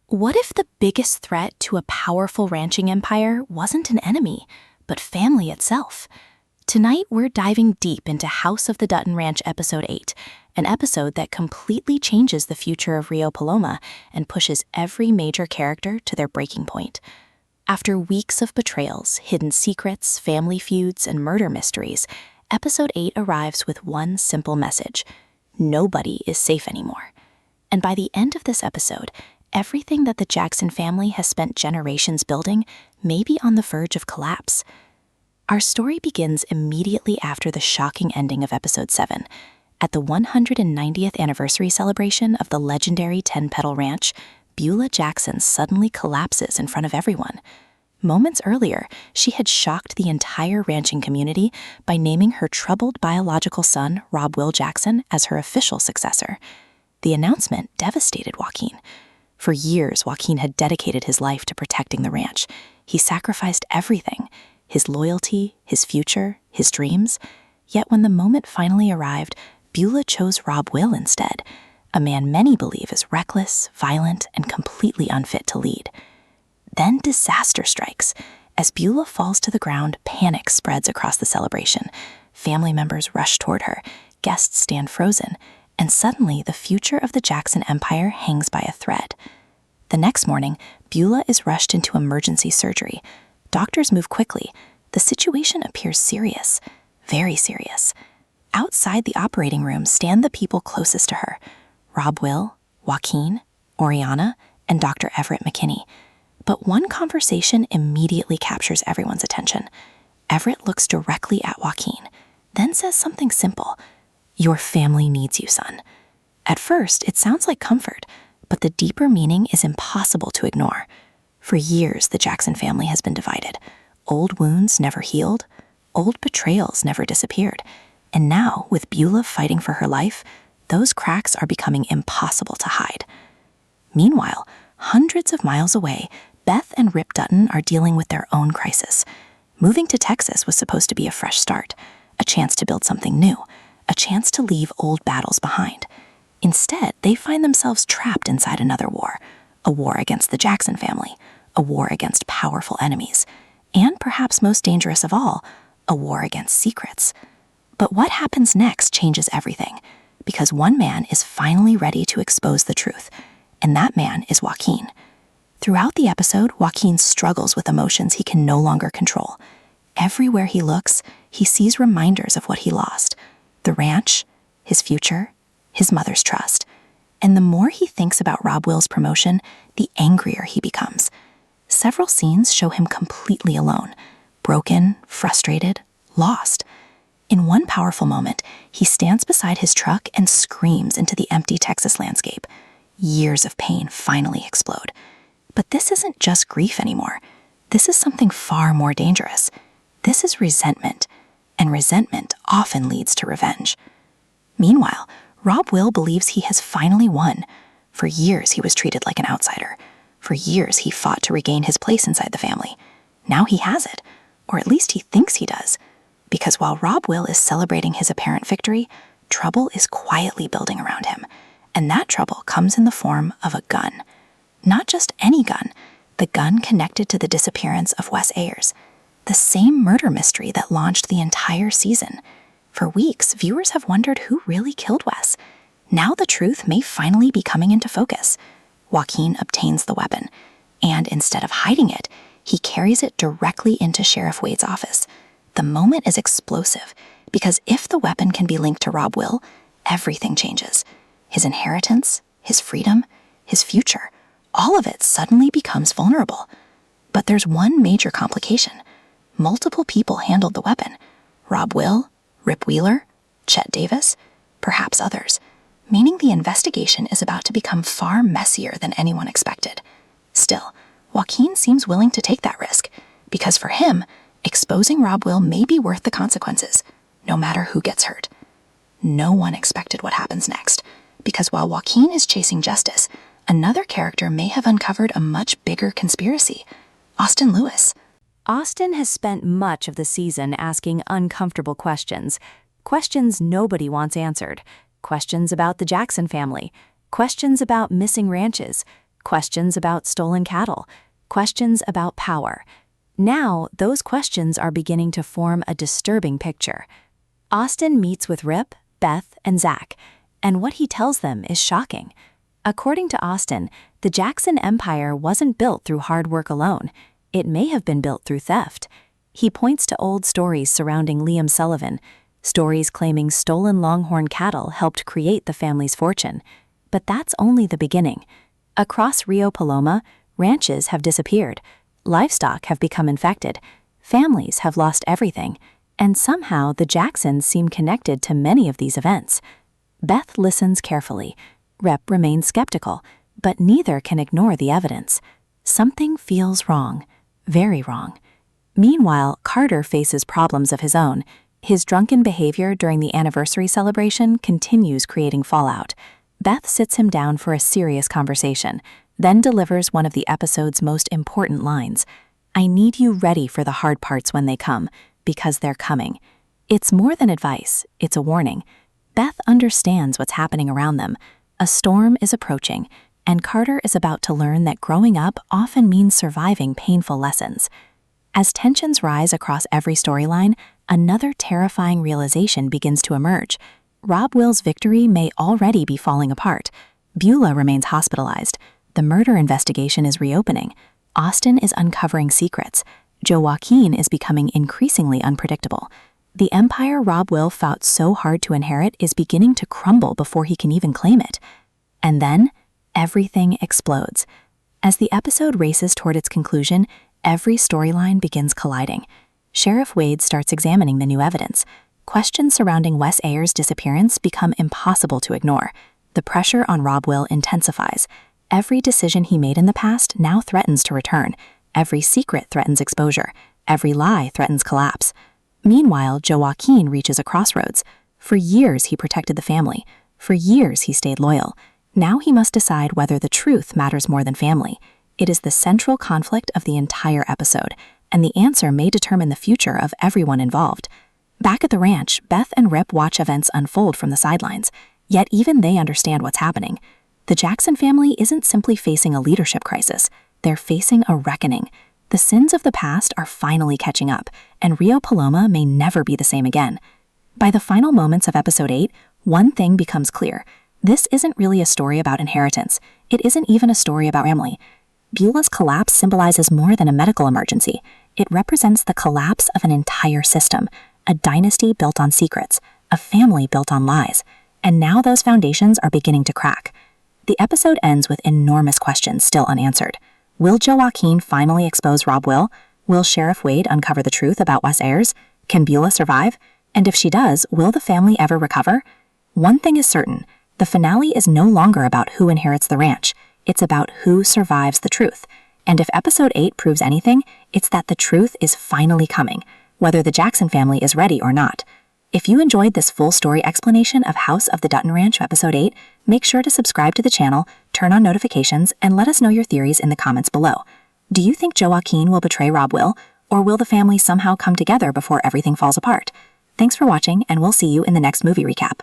What if the biggest threat to a powerful ranching empire wasn't an enemy, but family itself? Tonight, we're diving deep into House of the Dutton Ranch Episode 8, an episode that completely changes the future of Rio Paloma and pushes every major character to their breaking point. After weeks of betrayals, hidden secrets, family feuds, and murder mysteries, Episode 8 arrives with one simple message: nobody is safe anymore. And by the end of this episode, everything that the Jackson family has spent generations building may be on the verge of collapse. Our story begins immediately after the shocking ending of Episode 7. At the 190th anniversary celebration of the legendary Petal Ranch, Beulah Jackson suddenly collapses in front of everyone. Moments earlier, she had shocked the entire ranching community by naming her troubled biological son, Will Jackson, as her official successor. The announcement devastated Joaquin. For years, Joaquin had dedicated his life to protecting the ranch. He sacrificed everything: his loyalty, his future, his dreams. Yet when the moment finally arrived, Beulah chose Will instead, a man many believe is reckless, violent, and completely unfit to lead. Then disaster strikes. As Beulah falls to the ground, panic spreads across the celebration. Family members rush toward her, guests stand frozen, and suddenly the future of the Jackson Empire hangs by a thread. The next morning, Beulah is rushed into emergency surgery. Doctors move quickly. The situation appears serious, very serious. Outside the operating room stand the people closest to her: Will, Joaquin, Oriana, and Dr. Everett McKinney. But one conversation immediately captures everyone's attention. Everett looks directly at Joaquin, then says something simple: "Your family needs you, son." At first, it sounds like comfort, but the deeper meaning is impossible to ignore. For years, the Jackson family has been divided. Old wounds never healed, old betrayals never disappeared. And now, with Beulah fighting for her life, those cracks are becoming impossible to hide. Meanwhile, hundreds of miles away, Beth and Rip Dutton are dealing with their own crisis. Moving to Texas was supposed to be a fresh start, a chance to build something new, a chance to leave old battles behind. Instead, they find themselves trapped inside another war, a war against the Jackson family, a war against powerful enemies, and perhaps most dangerous of all, a war against secrets. But what happens next changes everything, because one man is finally ready to expose the truth, and that man is Joaquin. Throughout the episode, Joaquin struggles with emotions he can no longer control. Everywhere he looks, he sees reminders of what he lost: the ranch, his future, his mother's trust. And the more he thinks about Will's promotion, the angrier he becomes. Several scenes show him completely alone, broken, frustrated, lost. In one powerful moment, he stands beside his truck and screams into the empty Texas landscape. Years of pain finally explode. But this isn't just grief anymore. This is something far more dangerous. This is resentment, and resentment often leads to revenge. Meanwhile, Will believes he has finally won. For years, he was treated like an outsider. For years, he fought to regain his place inside the family. Now he has it, or at least he thinks he does. Because while Will is celebrating his apparent victory, trouble is quietly building around him. And that trouble comes in the form of a gun. Not just any gun, the gun connected to the disappearance of Wes Ayers, the same murder mystery that launched the entire season. For weeks, viewers have wondered who really killed Wes. Now the truth may finally be coming into focus. Joaquin obtains the weapon, and instead of hiding it, he carries it directly into Sheriff Wade's office. The moment is explosive, because if the weapon can be linked to Will, everything changes. His inheritance, his freedom, his future, all of it suddenly becomes vulnerable. But there's one major complication. Multiple people handled the weapon: Will, Rip Wheeler, Chet Davis, perhaps others, meaning the investigation is about to become far messier than anyone expected. Still, Joaquin seems willing to take that risk, because for him, exposing Will may be worth the consequences, no matter who gets hurt. No one expected what happens next, because while Joaquin is chasing justice, another character may have uncovered a much bigger conspiracy: Austin Lewis. Austin has spent much of the season asking uncomfortable questions, questions nobody wants answered, questions about the Jackson family, questions about missing ranches, questions about stolen cattle, questions about power. Now, those questions are beginning to form a disturbing picture. Austin meets with Rip, Beth, and Zach, and what he tells them is shocking. According to Austin, the Jackson Empire wasn't built through hard work alone. It may have been built through theft. He points to old stories surrounding Liam Sullivan, stories claiming stolen Longhorn cattle helped create the family's fortune. But that's only the beginning. Across Rio Paloma, ranches have disappeared, livestock have become infected, families have lost everything, and somehow the Jacksons seem connected to many of these events. Beth listens carefully. Rep remains skeptical, but neither can ignore the evidence. Something feels wrong, very wrong. Meanwhile, Carter faces problems of his own. His drunken behavior during the anniversary celebration continues creating fallout. Beth sits him down for a serious conversation, then delivers one of the episode's most important lines. "I need you ready for the hard parts when they come, because they're coming." It's more than advice, it's a warning. Beth understands what's happening around them. A storm is approaching, and Carter is about to learn that growing up often means surviving painful lessons. As tensions rise across every storyline, another terrifying realization begins to emerge. Rob Will's victory may already be falling apart. Beulah remains hospitalized. The murder investigation is reopening. Austin is uncovering secrets. Joaquin is becoming increasingly unpredictable. The empire Rob Will fought so hard to inherit is beginning to crumble before he can even claim it. And then, everything explodes. As the episode races toward its conclusion, every storyline begins colliding. Sheriff Wade starts examining the new evidence. Questions surrounding Wes Ayers' disappearance become impossible to ignore. The pressure on Rob Will intensifies. Every decision he made in the past now threatens to return. Every secret threatens exposure. Every lie threatens collapse. Meanwhile, Joaquin reaches a crossroads. For years, he protected the family. For years, he stayed loyal. Now he must decide whether the truth matters more than family. It is the central conflict of the entire episode, and the answer may determine the future of everyone involved. Back at the ranch, Beth and Rip watch events unfold from the sidelines, yet even they understand what's happening. The Jackson family isn't simply facing a leadership crisis, they're facing a reckoning. The sins of the past are finally catching up, and Rio Paloma may never be the same again. By the final moments of episode 8, one thing becomes clear. This isn't really a story about inheritance. It isn't even a story about family. Beulah's collapse symbolizes more than a medical emergency. It represents the collapse of an entire system, a dynasty built on secrets, a family built on lies. And now those foundations are beginning to crack. The episode ends with enormous questions still unanswered. Will Joaquin finally expose Rob Will? Will Sheriff Wade uncover the truth about Wes Ayers? Can Beulah survive? And if she does, will the family ever recover? One thing is certain, the finale is no longer about who inherits the ranch. It's about who survives the truth. And if episode 8 proves anything, it's that the truth is finally coming, whether the Jackson family is ready or not. If you enjoyed this full story explanation of House of the Dutton Ranch episode 8, make sure to subscribe to the channel, turn on notifications, and let us know your theories in the comments below. Do you think Joaquin will betray Rob Will, or will the family somehow come together before everything falls apart? Thanks for watching, and we'll see you in the next movie recap.